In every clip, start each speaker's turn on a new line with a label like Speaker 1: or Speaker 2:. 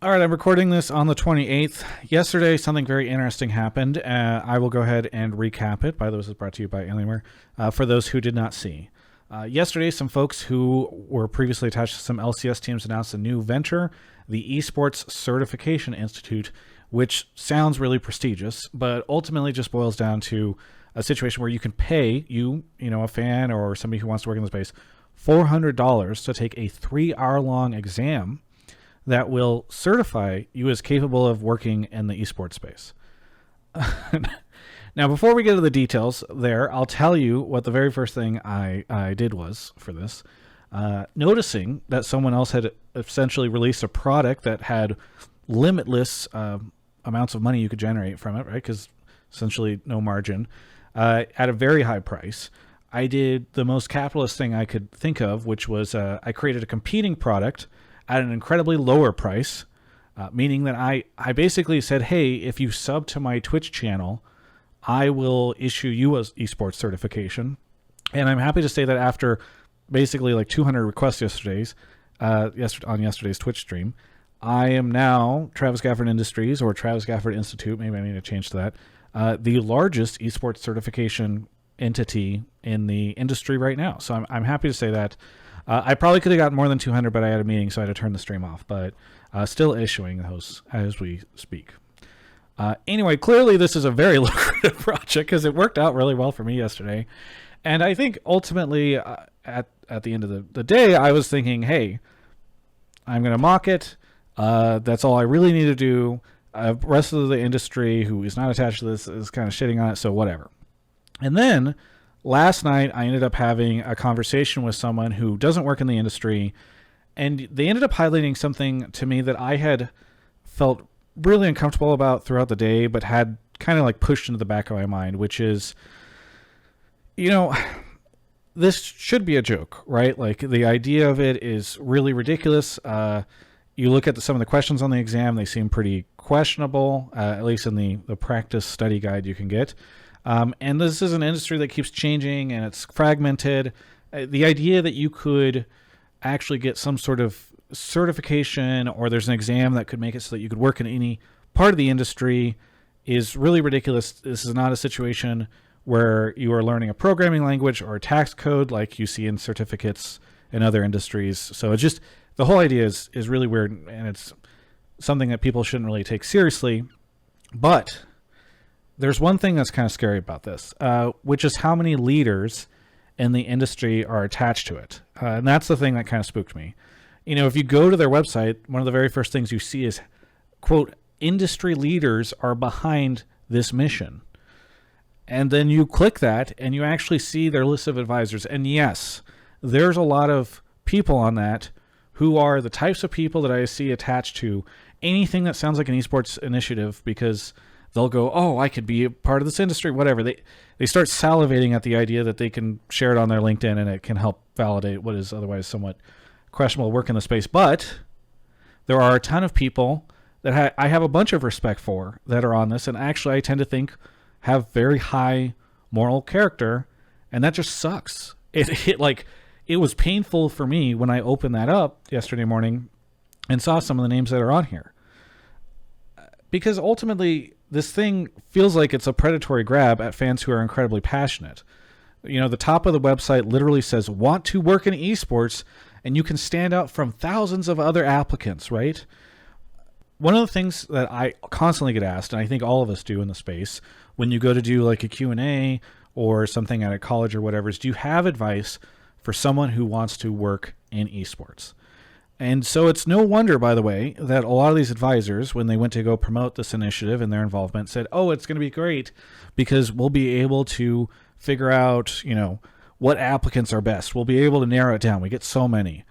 Speaker 1: All right, I'm recording this on the 28th. Yesterday, something very interesting happened. I will go ahead and recap it. By the way, this is brought to you by Alienware. For those who did not see. Yesterday, some folks who were previously attached to some LCS teams announced a new venture, the Esports Certification Institute, which sounds really prestigious, but ultimately just boils down to a situation where you can pay a fan or somebody who wants to work in the space, $400 to take a 3-hour-long exam that will certify you as capable of working in the esports space. Now, before we get to the details there, I'll tell you what the very first thing I did was for this. Noticing that someone else had essentially released a product that had limitless amounts of money you could generate from it, right? Because essentially no margin, at a very high price. I did the most capitalist thing I could think of, which was I created a competing product at an incredibly lower price, meaning that I basically said, hey, if you sub to my Twitch channel, I will issue you a esports certification. And I'm happy to say that after basically like 200 requests on yesterday's Twitch stream, I am now Travis Gafford Industries, or Travis Gafford Institute, maybe I need to change to that, the largest esports certification entity in the industry right now. So I'm happy to say that. I probably could have gotten more than 200, but I had a meeting, so I had to turn the stream off. But still issuing those as we speak. Anyway, clearly this is a very lucrative project because it worked out really well for me yesterday. And I think ultimately, at the end of the day, I was thinking, hey, I'm going to mock it. That's all I really need to do. The rest of the industry who is not attached to this is kind of shitting on it, so whatever. And then last night, I ended up having a conversation with someone who doesn't work in the industry, and they ended up highlighting something to me that I had felt really uncomfortable about throughout the day, but had kind of like pushed into the back of my mind, which is, this should be a joke, right? Like the idea of it is really ridiculous. You look at some of the questions on the exam, they seem pretty questionable, at least in the practice study guide you can get. And this is an industry that keeps changing and it's fragmented. The idea that you could actually get some sort of certification or there's an exam that could make it so that you could work in any part of the industry is really ridiculous. This is not a situation where you are learning a programming language or a tax code like you see in certificates in other industries. So it's just, the whole idea is really weird, and it's something that people shouldn't really take seriously. But there's one thing that's kind of scary about this, which is how many leaders in the industry are attached to it. And that's the thing that kind of spooked me. If you go to their website, one of the very first things you see is, quote, industry leaders are behind this mission. And then you click that and you actually see their list of advisors. And yes, there's a lot of people on that who are the types of people that I see attached to anything that sounds like an esports initiative, because they'll go, oh, I could be a part of this industry, whatever. They start salivating at the idea that they can share it on their LinkedIn and it can help validate what is otherwise somewhat questionable work in the space. But there are a ton of people that I have a bunch of respect for that are on this, and actually I tend to think have very high moral character, and that just sucks. It was painful for me when I opened that up yesterday morning and saw some of the names that are on here. Because ultimately, this thing feels like it's a predatory grab at fans who are incredibly passionate. The top of the website literally says, want to work in esports, and you can stand out from thousands of other applicants, right? One of the things that I constantly get asked, and I think all of us do in the space, when you go to do like a Q&A or something at a college or whatever, is do you have advice for someone who wants to work in esports? And so it's no wonder, by the way, that a lot of these advisors, when they went to go promote this initiative and their involvement, said, oh, it's going to be great because we'll be able to figure out, what applicants are best. We'll be able to narrow it down. We get so many.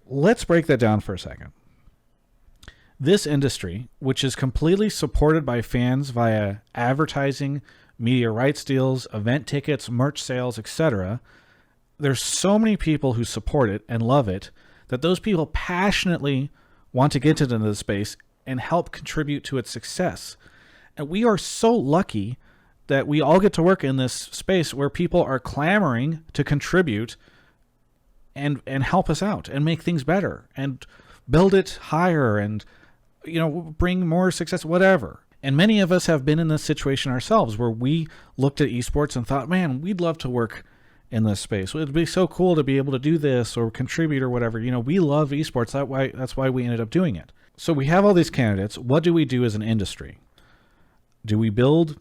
Speaker 1: Let's break that down for a second. This industry, which is completely supported by fans via advertising, media rights deals, event tickets, merch sales, etc., there's so many people who support it and love it that those people passionately want to get into the space and help contribute to its success. And we are so lucky that we all get to work in this space where people are clamoring to contribute and help us out and make things better and build it higher and bring more success, whatever. And many of us have been in this situation ourselves where we looked at esports and thought, man, we'd love to work in this space. It'd be so cool to be able to do this or contribute or whatever. We love esports. That's why we ended up doing it. So we have all these candidates. What do we do as an industry? Do we build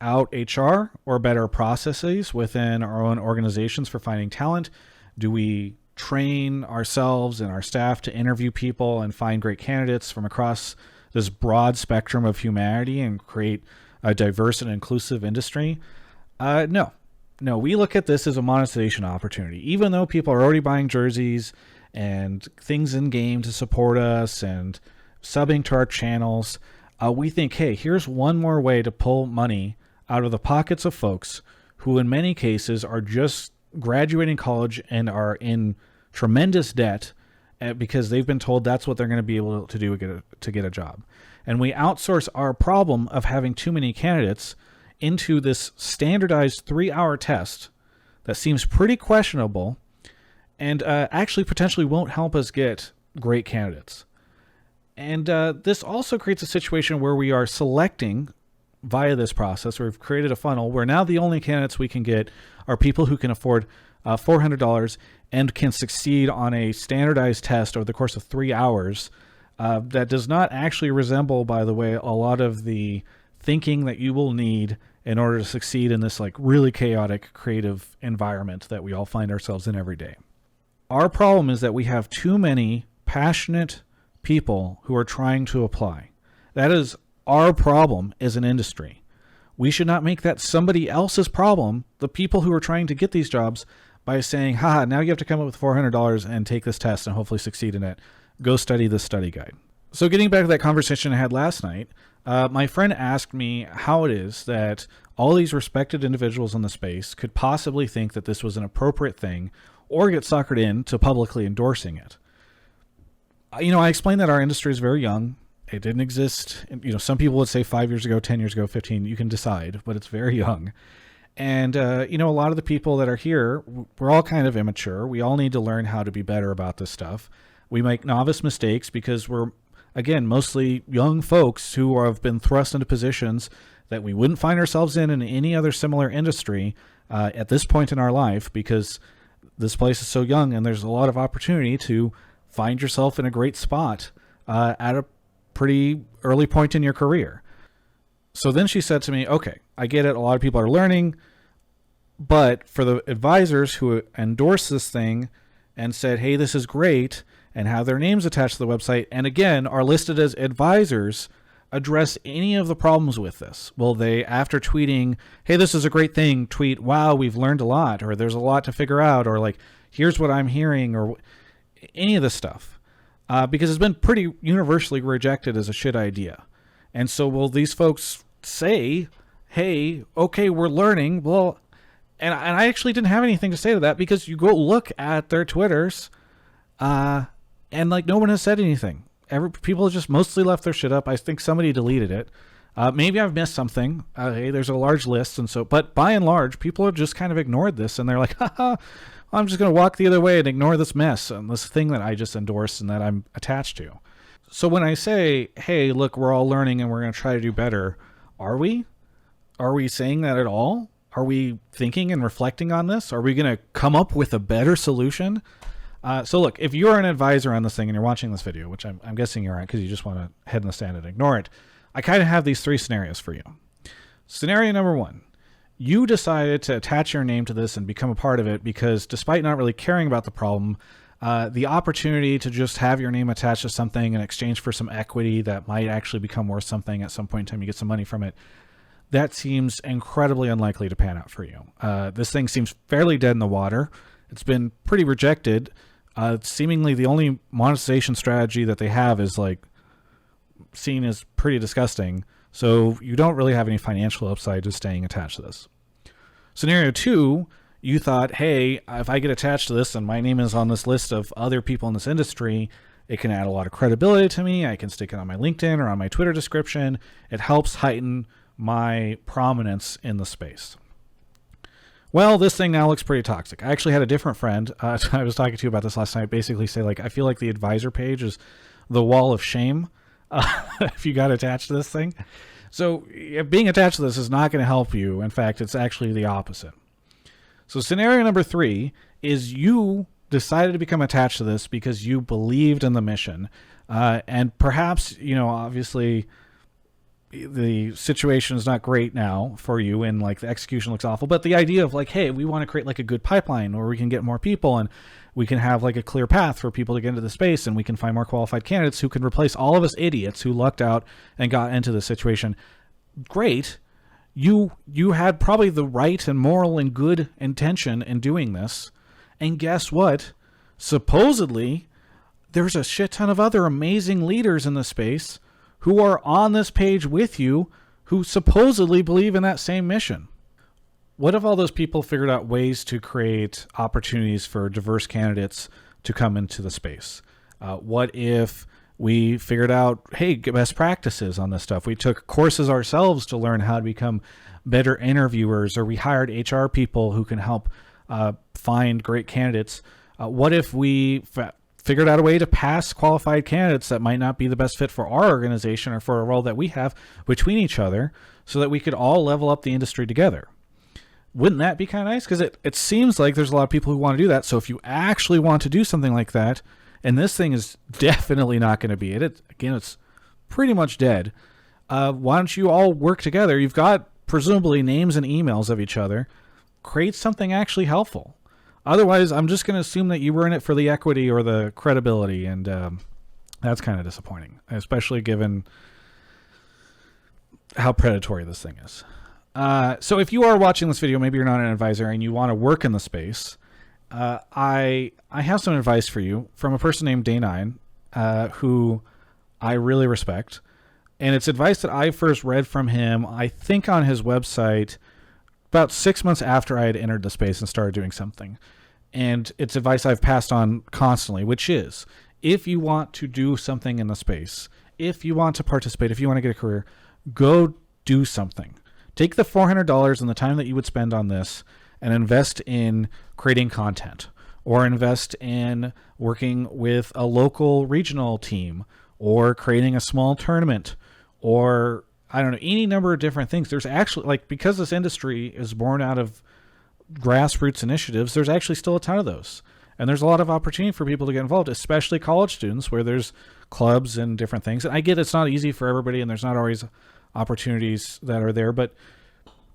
Speaker 1: out HR or better processes within our own organizations for finding talent? Do we train ourselves and our staff to interview people and find great candidates from across this broad spectrum of humanity and create a diverse and inclusive industry? No, we look at this as a monetization opportunity. Even though people are already buying jerseys and things in game to support us and subbing to our channels, we think, hey, here's one more way to pull money out of the pockets of folks who in many cases are just graduating college and are in tremendous debt because they've been told that's what they're going to be able to do to get a job. And we outsource our problem of having too many candidates into this standardized 3-hour test that seems pretty questionable and actually potentially won't help us get great candidates. And this also creates a situation where we are selecting via this process, where we've created a funnel where now the only candidates we can get are people who can afford $400 and can succeed on a standardized test over the course of 3 hours. That does not actually resemble, by the way, a lot of the thinking that you will need in order to succeed in this really chaotic creative environment that we all find ourselves in every day. Our problem is that we have too many passionate people who are trying to apply. That is our problem as an industry. We should not make that somebody else's problem, the people who are trying to get these jobs, by saying, now you have to come up with $400 and take this test and hopefully succeed in it. Go study this study guide. So getting back to that conversation I had last night, my friend asked me how it is that all these respected individuals in the space could possibly think that this was an appropriate thing or get suckered into publicly endorsing it. I explained that our industry is very young. It didn't exist. Some people would say 5 years ago, 10 years ago, 15. You can decide, but it's very young. And, a lot of the people that are here, we're all kind of immature. We all need to learn how to be better about this stuff. We make novice mistakes because we're, again, mostly young folks who have been thrust into positions that we wouldn't find ourselves in any other similar industry at this point in our life, because this place is so young and there's a lot of opportunity to find yourself in a great spot at a pretty early point in your career. So then she said to me, okay, I get it. A lot of people are learning, but for the advisors who endorse this thing and said, hey, this is great, and have their names attached to the website, and again, are listed as advisors, address any of the problems with this? Will they, after tweeting, hey, this is a great thing, tweet, wow, we've learned a lot, or there's a lot to figure out, or here's what I'm hearing, or any of this stuff? Because it's been pretty universally rejected as a shit idea. And so will these folks say, hey, okay, we're learning? Well, and I actually didn't have anything to say to that, because you go look at their Twitters, and no one has said anything. People just mostly left their shit up. I think somebody deleted it. Maybe I've missed something. Hey, there's a large list, but by and large, people have just kind of ignored this, and they're like, haha, I'm just going to walk the other way and ignore this mess and this thing that I just endorsed and that I'm attached to. So when I say, hey, look, we're all learning and we're going to try to do better, are we? Are we saying that at all? Are we thinking and reflecting on this? Are we going to come up with a better solution? So look, if you're an advisor on this thing and you're watching this video, which I'm guessing you aren't because you just want to head in the sand and ignore it, I kind of have these 3 scenarios for you. Scenario number 1, you decided to attach your name to this and become a part of it because despite not really caring about the problem, the opportunity to just have your name attached to something in exchange for some equity that might actually become worth something at some point in time, you get some money from it, that seems incredibly unlikely to pan out for you. This thing seems fairly dead in the water. It's been pretty rejected. Seemingly the only monetization strategy that they have is seen as pretty disgusting. So you don't really have any financial upside to staying attached to this. Scenario 2, you thought, hey, if I get attached to this and my name is on this list of other people in this industry, it can add a lot of credibility to me. I can stick it on my LinkedIn or on my Twitter description. It helps heighten my prominence in the space. Well, this thing now looks pretty toxic. I actually had a different friend I was talking to about this last night basically say, I feel like the advisor page is the wall of shame if you got attached to this thing. So being attached to this is not going to help you. In fact, it's actually the opposite. So scenario number 3 is you decided to become attached to this because you believed in the mission. And perhaps, obviously the situation is not great now for you and like the execution looks awful, but the idea of like, hey, we want to create like a good pipeline where we can get more people and we can have like a clear path for people to get into the space and we can find more qualified candidates who can replace all of us idiots who lucked out and got into this situation. Great. You had probably the right and moral and good intention in doing this. And guess what? Supposedly, there's a shit ton of other amazing leaders in the space who are on this page with you who supposedly believe in that same mission. What if all those people figured out ways to create opportunities for diverse candidates to come into the space? What if we figured out, hey, best practices on this stuff? We took courses ourselves to learn how to become better interviewers, or we hired HR people who can help find great candidates. What if we figured out a way to pass qualified candidates that might not be the best fit for our organization or for a role that we have between each other so that we could all level up the industry together? Wouldn't that be kind of nice? Because it seems like there's a lot of people who want to do that. So if you actually want to do something like that, and this thing is definitely not going to be it, again, it's pretty much dead. Why don't you all work together? You've got presumably names and emails of each other. Create something actually helpful. Otherwise, I'm just going to assume that you were in it for the equity or the credibility, and that's kind of disappointing, especially given how predatory this thing is. So if you are watching this video, maybe you're not an advisor and you want to work in the space, I have some advice for you from a person named Day9, who I really respect. And it's advice that I first read from him, I think on his website, about 6 months after I had entered the space and started doing something. And it's advice I've passed on constantly, which is, if you want to do something in the space, if you want to participate, if you want to get a career, go do something. Take the $400 and the time that you would spend on this and invest in creating content, or invest in working with a local regional team, or creating a small tournament, or I don't know, any number of different things. There's actually, like, because this industry is born out of grassroots initiatives, there's actually still a ton of those. And there's a lot of opportunity for people to get involved, especially college students, where there's clubs and different things. And I get it's not easy for everybody, and there's not always opportunities that are there, but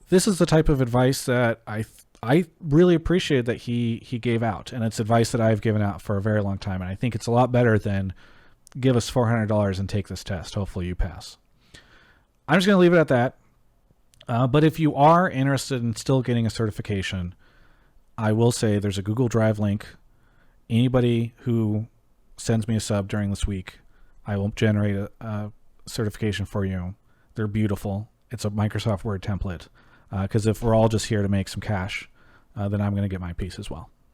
Speaker 1: this is the type of advice that I really appreciate that he gave out. And it's advice that I've given out for a very long time. And I think it's a lot better than give us $400 and take this test. Hopefully you pass. I'm just going to leave it at that. But if you are interested in still getting a certification, I will say there's a Google Drive link. Anybody who sends me a sub during this week, I will generate a certification for you. They're beautiful. It's a Microsoft Word template. Because if we're all just here to make some cash, then I'm going to get my piece as well.